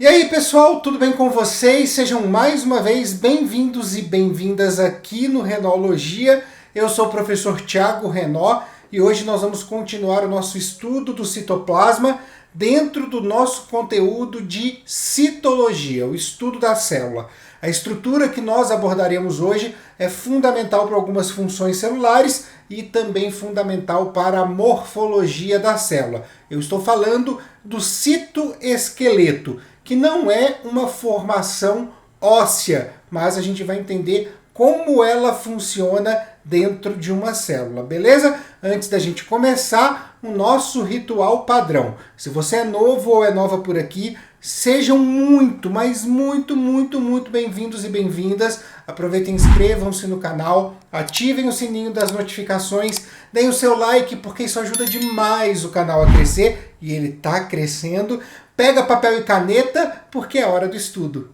E aí pessoal, tudo bem com vocês? Sejam mais uma vez bem-vindos e bem-vindas aqui no Renologia. Eu sou o professor Thiago Renó e hoje nós vamos continuar o nosso estudo do citoplasma dentro do nosso conteúdo de citologia, o estudo da célula. A estrutura que nós abordaremos hoje é fundamental para algumas funções celulares e também fundamental para a morfologia da célula. Eu estou falando do citoesqueleto, que não é uma formação óssea, mas a gente vai entender como ela funciona dentro de uma célula, beleza? Antes da gente começar, o nosso ritual padrão. Se você é novo ou é nova por aqui, sejam muito, mas muito bem-vindos e bem-vindas. Aproveitem, inscrevam-se no canal, ativem o sininho das notificações, deem o seu like, porque isso ajuda demais o canal a crescer, e ele está crescendo. Pega papel e caneta, porque é hora do estudo.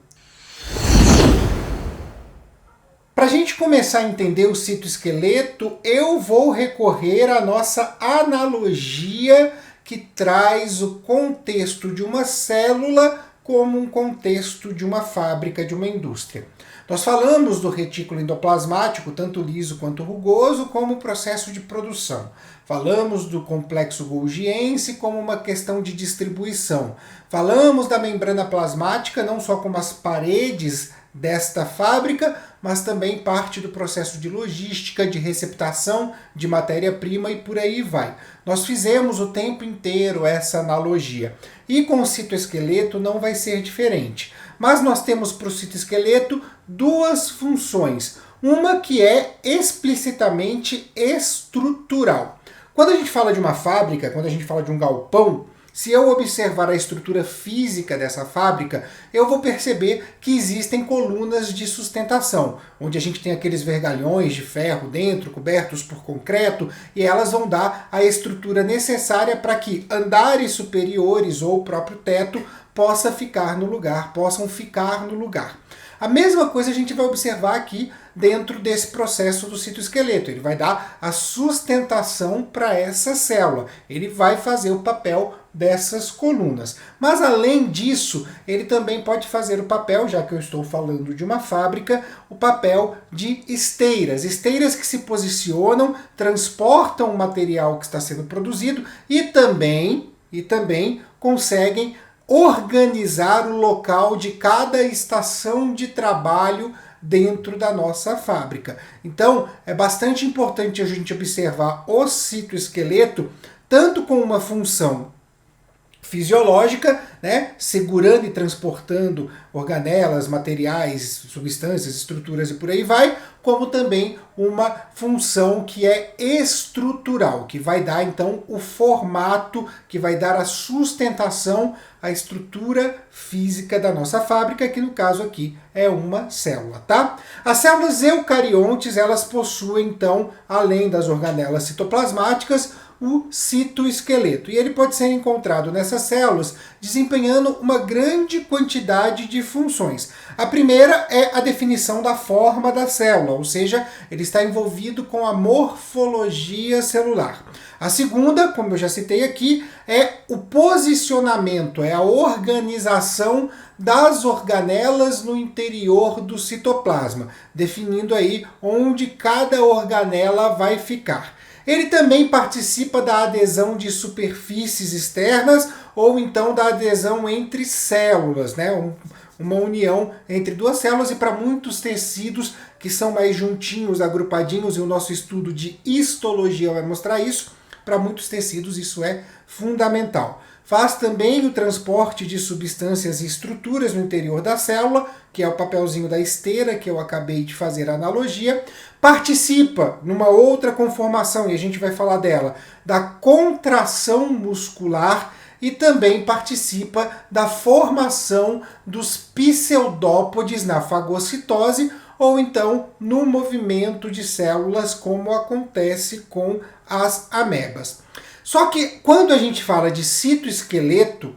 Para a gente começar a entender o citoesqueleto, eu vou recorrer à nossa analogia que traz o contexto de uma célula como um contexto de uma fábrica, de uma indústria. Nós falamos do retículo endoplasmático, tanto liso quanto rugoso, como processo de produção. Falamos do complexo golgiense como uma questão de distribuição. Falamos da membrana plasmática, não só como as paredes desta fábrica, mas também parte do processo de logística, de receptação de matéria-prima e por aí vai. Nós fizemos o tempo inteiro essa analogia. E com o citoesqueleto não vai ser diferente. Mas nós temos para o citoesqueleto duas funções. Uma que é explicitamente estrutural. Quando a gente fala de uma fábrica, quando a gente fala de um galpão, se eu observar a estrutura física dessa fábrica, eu vou perceber que existem colunas de sustentação, onde a gente tem aqueles vergalhões de ferro dentro, cobertos por concreto, e elas vão dar a estrutura necessária para que andares superiores ou o próprio teto possam ficar no lugar. A mesma coisa a gente vai observar aqui dentro desse processo do citoesqueleto. Ele vai dar a sustentação para essa célula. Ele vai fazer o papel dessas colunas. Mas além disso, ele também pode fazer o papel, já que eu estou falando de uma fábrica, o papel de esteiras. Esteiras que se posicionam, transportam o material que está sendo produzido e também conseguem organizar o local de cada estação de trabalho dentro da nossa fábrica. Então, é bastante importante a gente observar o citoesqueleto tanto com uma função fisiológica, né, segurando e transportando organelas, materiais, substâncias, estruturas e por aí vai, como também uma função que é estrutural, que vai dar então o formato, que vai dar a sustentação à estrutura física da nossa fábrica, que no caso aqui é uma célula, tá? As células eucariontes, elas possuem então, além das organelas citoplasmáticas, o citoesqueleto. E ele pode ser encontrado nessas células desempenhando uma grande quantidade de funções. A primeira é a definição da forma da célula, ou seja, ele está envolvido com a morfologia celular. A segunda, como eu já citei aqui, é o posicionamento, é a organização das organelas no interior do citoplasma, definindo aí onde cada organela vai ficar. Ele também participa da adesão de superfícies externas ou então da adesão entre células, né? Uma união entre duas células, e para muitos tecidos que são mais juntinhos, agrupadinhos, e o nosso estudo de histologia vai mostrar isso, para muitos tecidos isso é fundamental. Faz também o transporte de substâncias e estruturas no interior da célula, que é o papelzinho da esteira que eu acabei de fazer a analogia. Participa numa outra conformação, e a gente vai falar dela, da contração muscular, e também participa da formação dos pseudópodes na fagocitose, ou então no movimento de células, como acontece com as amebas. Só que quando a gente fala de citoesqueleto,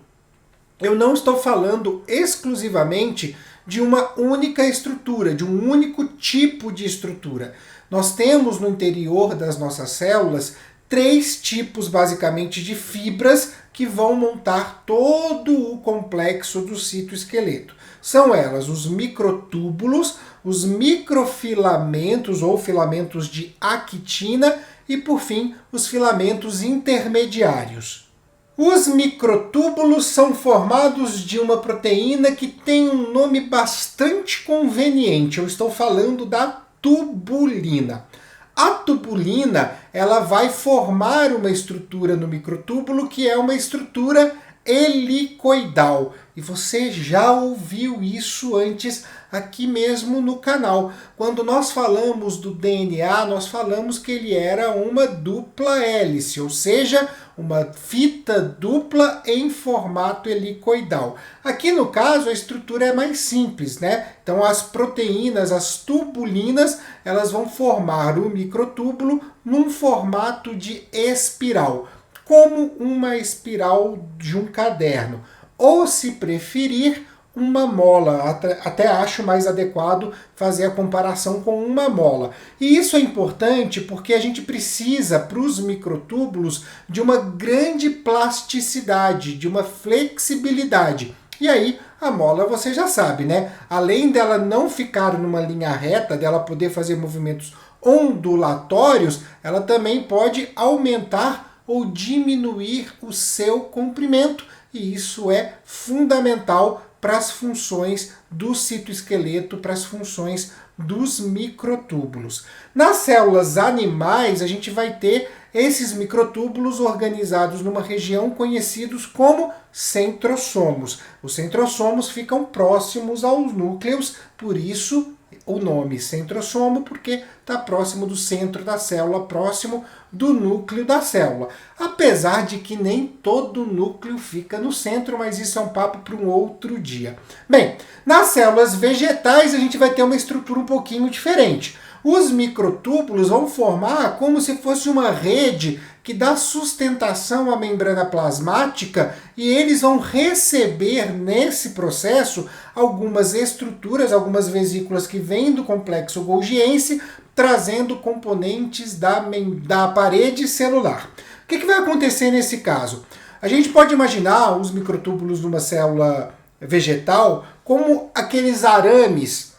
eu não estou falando exclusivamente de uma única estrutura, de um único tipo de estrutura. Nós temos no interior das nossas células 3 tipos basicamente de fibras que vão montar todo o complexo do citoesqueleto. São elas os microtúbulos, os microfilamentos ou filamentos de actina e, por fim, os filamentos intermediários. Os microtúbulos são formados de uma proteína que tem um nome bastante conveniente. Eu estou falando da tubulina. A tubulina, ela vai formar uma estrutura no microtúbulo que é uma estrutura helicoidal. E você já ouviu isso antes aqui mesmo no canal. Quando nós falamos do DNA, nós falamos que ele era uma dupla hélice, ou seja, uma fita dupla em formato helicoidal. Aqui no caso a estrutura é mais simples, né? Então as proteínas, as tubulinas, elas vão formar o microtúbulo num formato de espiral, como uma espiral de um caderno, ou se preferir, uma mola. Até acho mais adequado fazer a comparação com uma mola. E isso é importante porque a gente precisa, para os microtúbulos, de uma grande plasticidade, de uma flexibilidade. E aí, a mola você já sabe, né? Além dela não ficar numa linha reta, dela poder fazer movimentos ondulatórios, ela também pode aumentar ou diminuir o seu comprimento. E isso é fundamental para as funções do citoesqueleto, para as funções dos microtúbulos. Nas células animais, a gente vai ter esses microtúbulos organizados numa região conhecidos como centrosomos. Os centrosomos ficam próximos aos núcleos, por isso o nome centrosomo, porque está próximo do centro da célula, próximo do núcleo da célula. Apesar de que nem todo núcleo fica no centro, mas isso é um papo para um outro dia. Bem, nas células vegetais a gente vai ter uma estrutura um pouquinho diferente. Os microtúbulos vão formar como se fosse uma rede que dá sustentação à membrana plasmática e eles vão receber nesse processo algumas estruturas, algumas vesículas que vêm do complexo golgiense, trazendo componentes da parede celular. O que vai acontecer nesse caso? A gente pode imaginar os microtúbulos numa célula vegetal como aqueles arames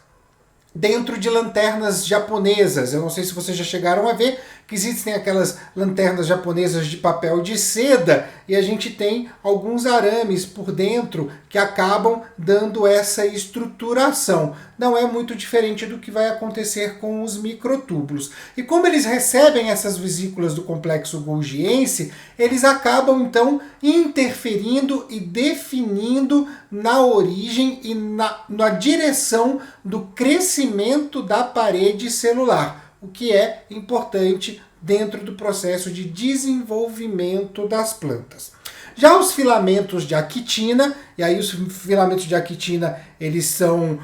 dentro de lanternas japonesas. Eu não sei se vocês já chegaram a ver que existem aquelas lanternas japonesas de papel de seda e a gente tem alguns arames por dentro que acabam dando essa estruturação. Não é muito diferente do que vai acontecer com os microtúbulos. E como eles recebem essas vesículas do complexo golgiense, eles acabam então interferindo e definindo na origem e na direção do crescimento da parede celular, o que é importante dentro do processo de desenvolvimento das plantas. Já os filamentos de actina, e aí os filamentos de actina eles são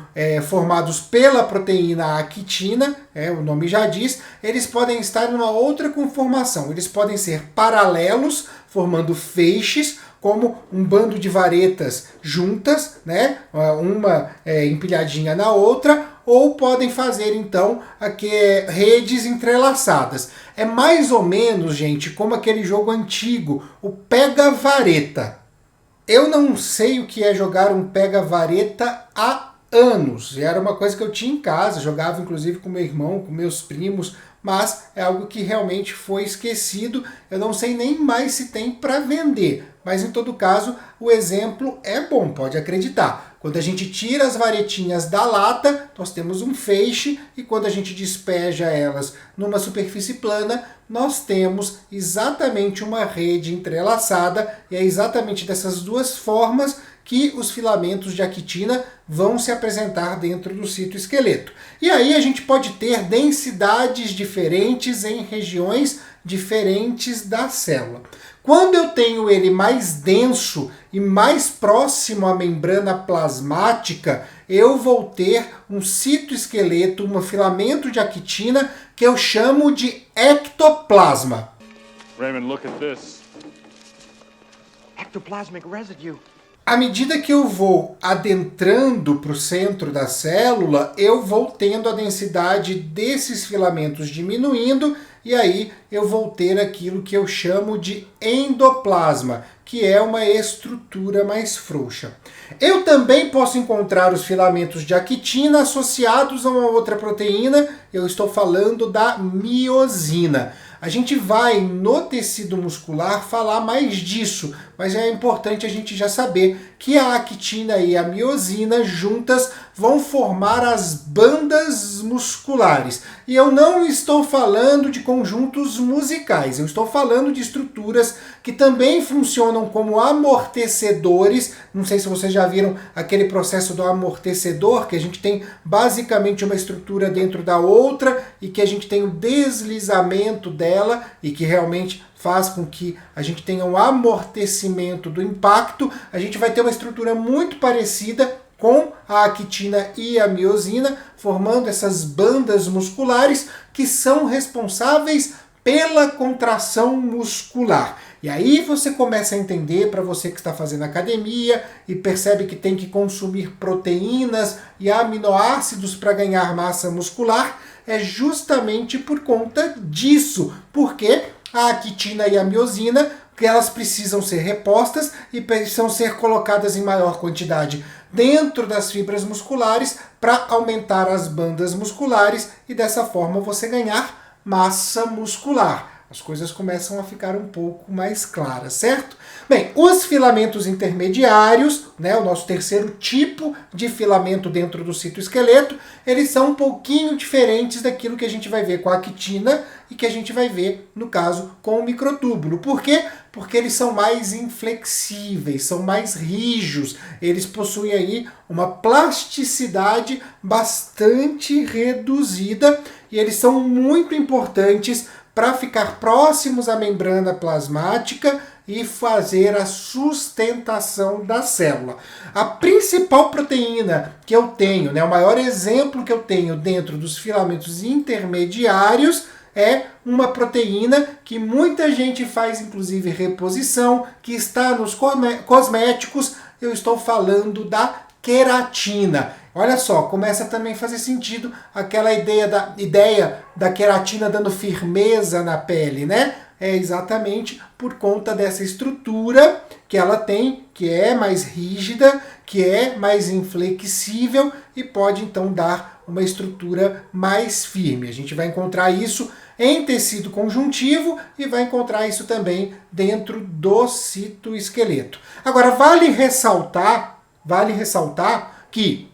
formados pela proteína actina, o nome já diz, eles podem estar em uma outra conformação, eles podem ser paralelos, formando feixes, como um bando de varetas juntas, né? Uma empilhadinha na outra, ou podem fazer então redes entrelaçadas. É mais ou menos, gente, como aquele jogo antigo, o pega-vareta. Eu não sei o que é jogar um pega-vareta há anos. Era uma coisa que eu tinha em casa, jogava inclusive com meu irmão, com meus primos, mas é algo que realmente foi esquecido. Eu não sei nem mais se tem para vender, mas em todo caso o exemplo é bom, pode acreditar. Quando a gente tira as varetinhas da lata, nós temos um feixe, e quando a gente despeja elas numa superfície plana, nós temos exatamente uma rede entrelaçada, e é exatamente dessas duas formas que os filamentos de actina vão se apresentar dentro do citoesqueleto. E aí a gente pode ter densidades diferentes em regiões diferentes da célula. Quando eu tenho ele mais denso e mais próximo à membrana plasmática, eu vou ter um citoesqueleto, um filamento de actina que eu chamo de ectoplasma. Raymond, look at this. Ectoplasmic residue. À medida que eu vou adentrando para o centro da célula, eu vou tendo a densidade desses filamentos diminuindo e aí eu vou ter aquilo que eu chamo de endoplasma, que é uma estrutura mais frouxa. Eu também posso encontrar os filamentos de actina associados a uma outra proteína, eu estou falando da miosina. A gente vai, no tecido muscular, falar mais disso, mas é importante a gente já saber que a actina e a miosina juntas vão formar as bandas musculares. E eu não estou falando de conjuntos musicais, eu estou falando de estruturas que também funcionam como amortecedores. Não sei se vocês já viram aquele processo do amortecedor, que a gente tem basicamente uma estrutura dentro da outra e que a gente tem o deslizamento dela e que realmente faz com que a gente tenha um amortecimento do impacto. A gente vai ter uma estrutura muito parecida com a actina e a miosina, formando essas bandas musculares que são responsáveis pela contração muscular. E aí você começa a entender, para você que está fazendo academia e percebe que tem que consumir proteínas e aminoácidos para ganhar massa muscular, é justamente por conta disso. Porque a actina e a miosina, que elas precisam ser repostas e precisam ser colocadas em maior quantidade dentro das fibras musculares para aumentar as bandas musculares e dessa forma você ganhar massa muscular. As coisas começam a ficar um pouco mais claras, certo? Bem, os filamentos intermediários, o nosso terceiro tipo de filamento dentro do citoesqueleto, eles são um pouquinho diferentes daquilo que a gente vai ver com a actina e que a gente vai ver, no caso, com o microtúbulo. Por quê? Porque eles são mais inflexíveis, são mais rígidos, eles possuem aí uma plasticidade bastante reduzida e eles são muito importantes para ficar próximos à membrana plasmática e fazer a sustentação da célula. A principal proteína que eu tenho, o maior exemplo que eu tenho dentro dos filamentos intermediários é uma proteína que muita gente faz, inclusive, reposição, que está nos cosméticos. Eu estou falando da queratina. Olha só, começa também a fazer sentido aquela ideia da queratina dando firmeza na pele, né? É exatamente por conta dessa estrutura que ela tem, que é mais rígida, que é mais inflexível e pode então dar uma estrutura mais firme. A gente vai encontrar isso em tecido conjuntivo e vai encontrar isso também dentro do citoesqueleto. Agora, vale ressaltar que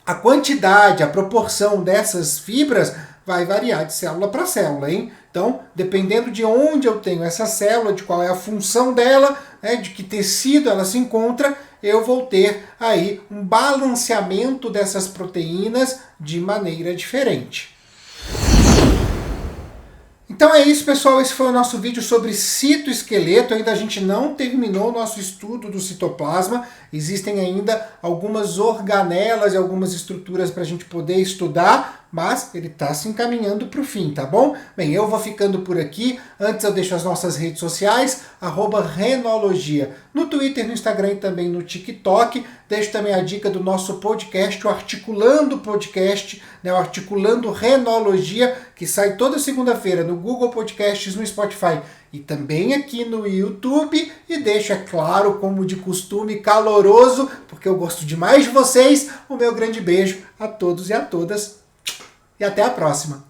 a quantidade, a proporção dessas fibras vai variar de célula para célula, hein? Então, dependendo de onde eu tenho essa célula, de qual é a função dela, de que tecido ela se encontra, eu vou ter aí um balanceamento dessas proteínas de maneira diferente. Então é isso, pessoal, esse foi o nosso vídeo sobre citoesqueleto. Ainda a gente não terminou o nosso estudo do citoplasma, existem ainda algumas organelas e algumas estruturas para a gente poder estudar, mas ele está se encaminhando para o fim, tá bom? Bem, eu vou ficando por aqui. Antes eu deixo as nossas redes sociais, @renologia, no Twitter, no Instagram e também no TikTok. Deixo também a dica do nosso podcast, o Articulando Podcast, o Articulando Renologia, que sai toda segunda-feira no Google Podcasts, no Spotify e também aqui no YouTube. E deixo, é claro, como de costume, caloroso, porque eu gosto demais de vocês, o meu grande beijo a todos e a todas. E até a próxima!